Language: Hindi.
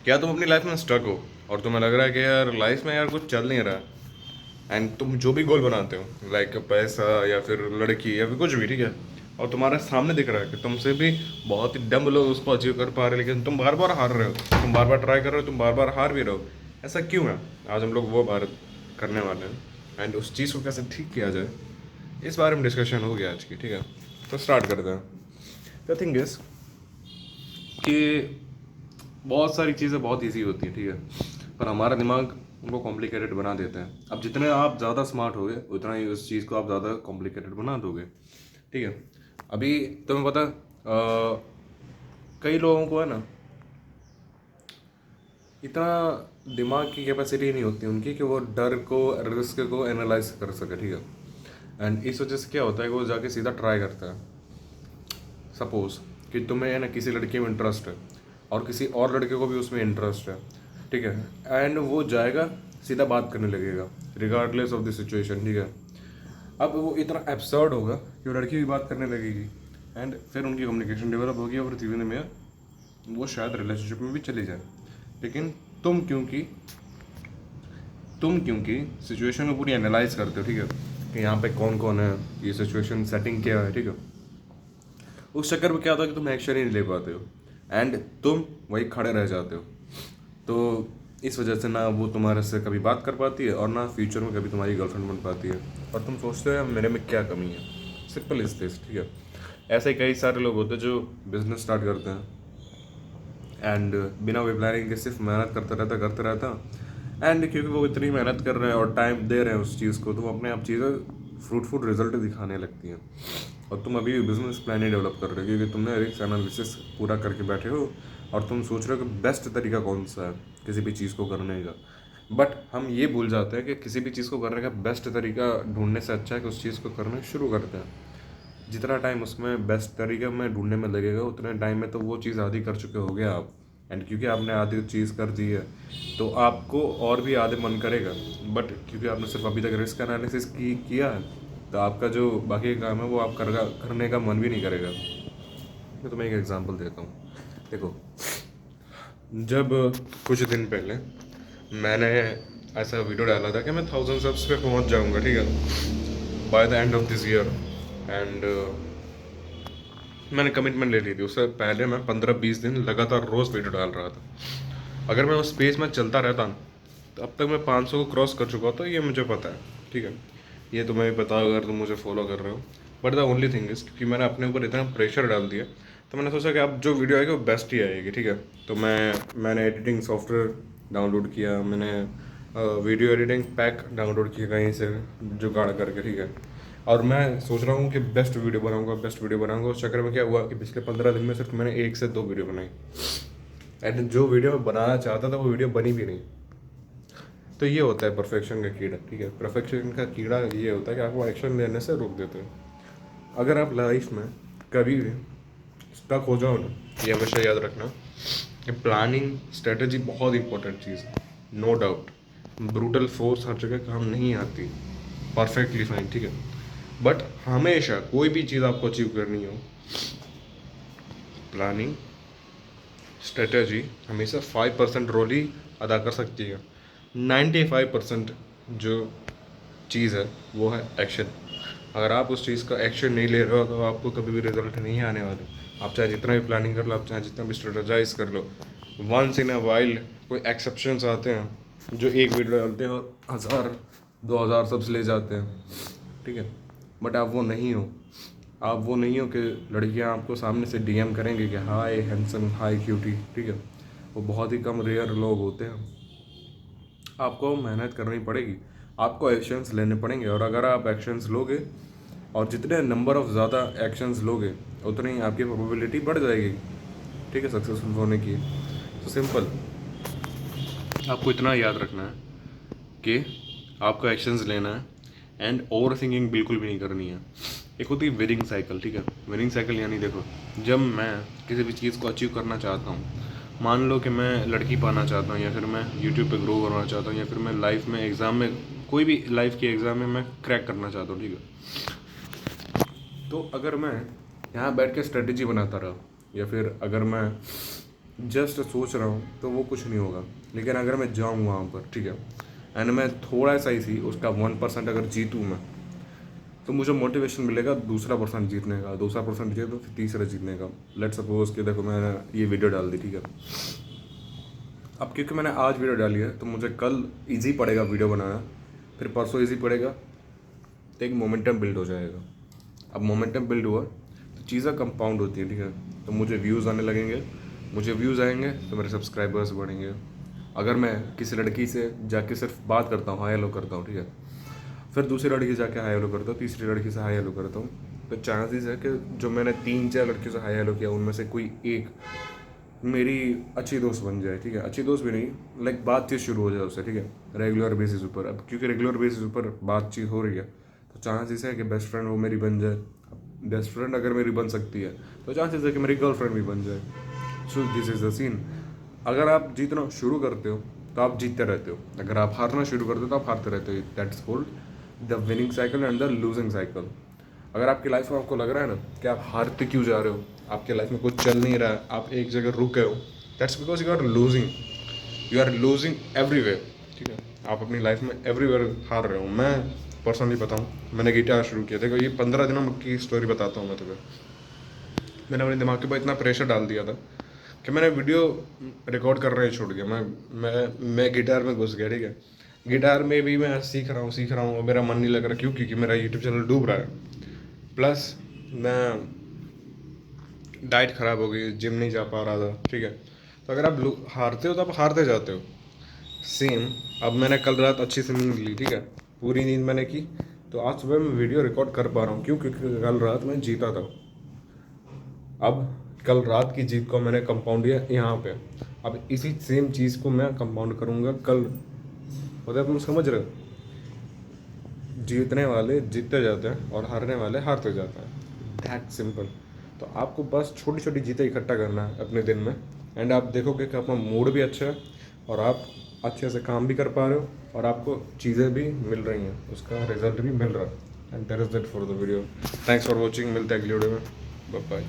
क्या तुम अपनी लाइफ में स्टक हो और तुम्हें लग रहा है कि यार लाइफ में यार कुछ चल नहीं रहा, एंड तुम जो भी गोल बनाते हो लाइक पैसा या फिर लड़की या फिर कुछ भी, ठीक है, और तुम्हारे सामने दिख रहा है कि तुमसे भी बहुत ही डम लोग उसको अचीव कर पा रहे हैं, लेकिन तुम बार बार हार रहे हो, तुम बार बार ट्राई कर रहे हो, तुम बार बार हार भी रहे हो। ऐसा क्यों है? आज हम लोग वो बात करने वाले हैं एंड उस चीज़ को कैसे ठीक किया जाए, इस बारे में डिस्कशन हो गया आज की, ठीक है। तो स्टार्ट करते हैं। द थिंग इज कि बहुत सारी चीज़ें बहुत इजी होती हैं, ठीक है, पर हमारा दिमाग उनको कॉम्प्लिकेटेड बना देता है। अब जितने आप ज़्यादा स्मार्ट होगे उतना ही उस चीज़ को आप ज़्यादा कॉम्प्लिकेटेड बना दोगे, ठीक है। अभी तुम्हें पता कई लोगों को है ना, इतना दिमाग की कैपेसिटी नहीं होती उनकी कि वो डर को, रिस्क को एनालाइज कर सके, ठीक है। एंड इस वजह से क्या होता है कि वो जाके सीधा ट्राई करता है। सपोज कि तुम्हें है ना किसी लड़की में इंटरेस्ट है और किसी और लड़के को भी उसमें इंटरेस्ट है, ठीक है, एंड वो जाएगा सीधा बात करने लगेगा रिगार्डलेस ऑफ द सिचुएशन, ठीक है। अब वो इतना एब्सर्ड होगा कि वो लड़की भी बात करने लगेगी एंड फिर उनकी कम्युनिकेशन डेवलप होगी और धीरे में वो शायद रिलेशनशिप में भी चली जाए। लेकिन तुम क्योंकि तुम क्योंकि सिचुएशन को पूरी एनालाइज करते हो, ठीक है, कि यहाँ पे कौन कौन है, ये सिचुएशन सेटिंग क्या है, ठीक है, उस चक्कर में क्या होता है कि तुम एक्शन ही नहीं ले पाते हो एंड तुम वही खड़े रह जाते हो। तो इस वजह से ना वो तुम्हारे से कभी बात कर पाती है और ना फ्यूचर में कभी तुम्हारी गर्लफ्रेंड बन पाती है, और तुम सोचते हो यार मेरे में क्या कमी है। सिंपल इज दिस, ठीक है। ऐसे कई सारे लोग होते हैं जो बिजनेस स्टार्ट करते हैं एंड बिना वे प्लानिंग के सिर्फ मेहनत करते रहता एंड क्योंकि वो इतनी मेहनत कर रहे हैं और टाइम दे रहे हैं उस चीज़ को, तो वो अपने आप चीज़ें फ्रूटफुल रिजल्ट दिखाने लगती हैं। और तुम अभी बिजनेस प्लान ही डेवलप कर रहे हो क्योंकि तुमने रिस्क एनालिसिस पूरा करके बैठे हो और तुम सोच रहे हो कि बेस्ट तरीका कौन सा है किसी भी चीज़ को करने का। बट हम ये भूल जाते हैं कि किसी भी चीज़ को करने का बेस्ट तरीका ढूंढने से अच्छा है कि उस चीज़ को करना शुरू करते हैं। जितना टाइम उसमें बेस्ट तरीके में ढूंढने में लगेगा उतने टाइम में तो वो चीज़ आधी कर चुके होगे आप, एंड क्योंकि आपने आधी चीज़ कर दी है तो आपको और भी आधे मन करेगा। बट क्योंकि आपने सिर्फ अभी तक रिस्क एनालिसिस किया है तो आपका जो बाकी का काम है वो आप करने का मन भी नहीं करेगा। मैं तुम्हें एक एग्जांपल देता हूँ। देखो, जब कुछ दिन पहले मैंने ऐसा वीडियो डाला था कि मैं 1000 सब्स पे पहुँच जाऊँगा, ठीक है, by the end of this year, and मैंने कमिटमेंट ले ली थी। उससे पहले मैं 15-20 दिन लगातार रोज़ वीडियो डाल रहा था। अगर मैं उस पेज में चलता रहता तो अब तक मैं 500 को क्रॉस कर चुका होता, ये मुझे पता है, ठीक है। ये तुम्हें भी पता अगर तुम मुझे फॉलो कर रहे हो। But the only thing is क्योंकि मैंने अपने ऊपर इतना प्रेशर डाल दिया तो मैंने सोचा कि अब जो वीडियो आएगी वो बेस्ट ही आएगी, ठीक है। तो मैंने एडिटिंग सॉफ्टवेयर डाउनलोड किया, मैंने वीडियो एडिटिंग पैक डाउनलोड किया कहीं से जुगाड़ करके, ठीक है। और मैं सोच रहा हूँ कि बेस्ट वीडियो बनाऊंगा, बेस्ट वीडियो बनाऊंगा। उस चक्कर में क्या हुआ कि पिछले 15 दिन में सिर्फ मैंने 1 से 2 वीडियो बनाई एंड जो वीडियो मैं बनाना चाहता था वो वीडियो बनी भी नहीं। तो ये होता है परफेक्शन का कीड़ा, ठीक है। परफेक्शन का कीड़ा ये होता है कि आपको एक्शन लेने से रोक देते हैं। अगर आप लाइफ में कभी भी स्टक हो जाओ ना, ये हमेशा याद रखना कि प्लानिंग स्ट्रेटजी बहुत इंपॉर्टेंट चीज़ है, no doubt. Brutal force her जगह काम नहीं आती, परफेक्टली फाइन, ठीक है। बट हमेशा कोई भी चीज़ आपको अचीव करनी हो, प्लानिंग स्ट्रेटजी हमेशा 5% रोल ही अदा कर सकती है। 95% जो चीज़ है वो है एक्शन। अगर आप उस चीज़ का एक्शन नहीं ले रहे हो तो आपको कभी भी रिजल्ट नहीं आने वाले। आप चाहे जितना भी प्लानिंग कर लो, आप चाहे जितना भी स्ट्रेटजाइज कर लो, वंस इन अ वाइल्ड कोई एक्सेप्शंस आते हैं जो एक वीडियो डालते हैं और 1000 2000 सब्स ले जाते हैं, ठीक है। बट आप वो नहीं हो कि लड़कियां आपको सामने से डीएम करेंगे कि हाय हैंडसम, हाय क्यूटी, ठीक है। वो बहुत ही कम रेयर लोग होते हैं। आपको मेहनत करनी पड़ेगी, आपको एक्शंस लेने पड़ेंगे, और अगर आप एक्शंस लोगे और जितने नंबर ऑफ ज़्यादा एक्शंस लोगे उतनी ही आपकी प्रोबेबिलिटी बढ़ जाएगी, ठीक है, सक्सेसफुल होने की। तो सिंपल, आपको इतना याद रखना है कि आपको एक्शंस लेना है एंड ओवर थिंकिंग बिल्कुल भी नहीं करनी है। एक होती है विनिंग साइकिल, ठीक है। विनिंग साइकिल यानी देखो, जब मैं किसी भी चीज़ को अचीव करना चाहता हूँ, मान लो कि मैं लड़की पाना चाहता हूँ या फिर मैं यूट्यूब पे ग्रो करना चाहता हूँ या फिर मैं लाइफ में एग्ज़ाम में, कोई भी लाइफ के एग्ज़ाम में मैं क्रैक करना चाहता हूँ, ठीक है। तो अगर मैं यहाँ बैठ के स्ट्रेटजी बनाता रहा या फिर अगर मैं जस्ट सोच रहा हूँ तो वो कुछ नहीं होगा। लेकिन अगर मैं जाऊँ वहाँ पर, ठीक है, एंड मैं थोड़ा सा ही सी उसका 1% अगर जीतूँ मैं, तो मुझे मोटिवेशन मिलेगा दूसरा पर्सन जीतने का, दूसरा पर्सन जीते तो फिर तीसरा जीतने का। लेट सपोज कि देखो मैंने ये वीडियो डाल दी, ठीक है, अब क्योंकि मैंने आज वीडियो डाली है तो मुझे कल इजी पड़ेगा वीडियो बनाना, फिर परसों इजी पड़ेगा, तो एक मोमेंटम बिल्ड हो जाएगा। अब मोमेंटम बिल्ड हुआ तो चीज़ें कंपाउंड होती हैं, ठीक है, तो मुझे व्यूज़ आने लगेंगे, मुझे व्यूज़ आएंगे तो मेरे सब्सक्राइबर्स बढ़ेंगे। अगर मैं किसी लड़की से जाके सिर्फ बात करता हूँ, हाई हेलो करता हूँ, ठीक है, फिर दूसरी लड़की से जाके हाई हेलो करता हूँ, तीसरी लड़की से हाई हेलो करता हूँ, तो चांसेस है कि जो मैंने 3-4 लड़कियों से हाई हेलो किया उनमें से कोई एक मेरी अच्छी दोस्त बन जाए, ठीक है, अच्छी दोस्त भी नहीं, लाइक बातचीत शुरू हो जाए उससे, ठीक है, रेगुलर बेसिस ऊपर। अब क्योंकि रेगुलर बेसिस ऊपर बातचीत हो रही है तो चांसेस है कि बेस्ट फ्रेंड वो मेरी बन जाए। बेस्ट फ्रेंड अगर मेरी बन सकती है तो चांसेस है कि मेरी गर्लफ्रेंड भी बन जाए। So this is the scene. अगर आप जीतना शुरू करते हो तो आप जीतते रहते हो, अगर आप हारना शुरू करते हो तो आप हारते रहते हो। That's called the winning cycle and the losing cycle. अगर आपकी लाइफ में आपको लग रहा है ना कि आप हारते क्यों जा रहे हो, आपके लाइफ में कुछ चल नहीं रहा है, आप एक जगह रुक गए हो, that's because you are losing everywhere, ठीक है, आप अपनी लाइफ में एवरीवेयर हार रहे हो। मैं पर्सनली बताऊँ, मैंने गिटार शुरू किया, देखो ये 15 दिनों की स्टोरी बताता हूँ मैं तुम्हें। मैंने अपने दिमाग के ऊपर इतना प्रेशर डाल दिया था कि मैंने वीडियो रिकॉर्ड कर रहे छोड़ दिया। मैं गिटार में घुस गया, ठीक है, गिटार में भी मैं सीख रहा हूँ और मेरा मन नहीं लग रहा। क्यों? क्योंकि मेरा यूट्यूब चैनल डूब रहा है, प्लस मैं डाइट ख़राब हो गई, जिम नहीं जा पा रहा था, ठीक है। तो अगर आप हारते हो तो आप हारते जाते हो। सेम, अब मैंने कल रात अच्छी से नींद ली, ठीक है, पूरी नींद मैंने की, तो आज सुबह मैं वीडियो रिकॉर्ड कर पा रहा हूँ। क्यों? क्योंकि कल रात मैं जीता था। अब कल रात की जीत को मैंने कंपाउंड किया यहाँ पे, अब इसी सेम चीज़ को मैं कंपाउंड करूँगा कल। मतलब तुम समझ रहे हो, जीतने वाले जीतते जाते हैं और हारने वाले हारते जाते हैं, दैट सिंपल। तो आपको बस छोटी छोटी जीतें इकट्ठा करना है अपने दिन में, एंड आप देखोगे कि अपना मूड भी अच्छा है और आप अच्छे से काम भी कर पा रहे हो और आपको चीज़ें भी मिल रही हैं, उसका रिजल्ट भी मिल रहा है। And that is that for the video. Thanks for watching, मिलते हैं अगली वीडियो में, बाय बाय।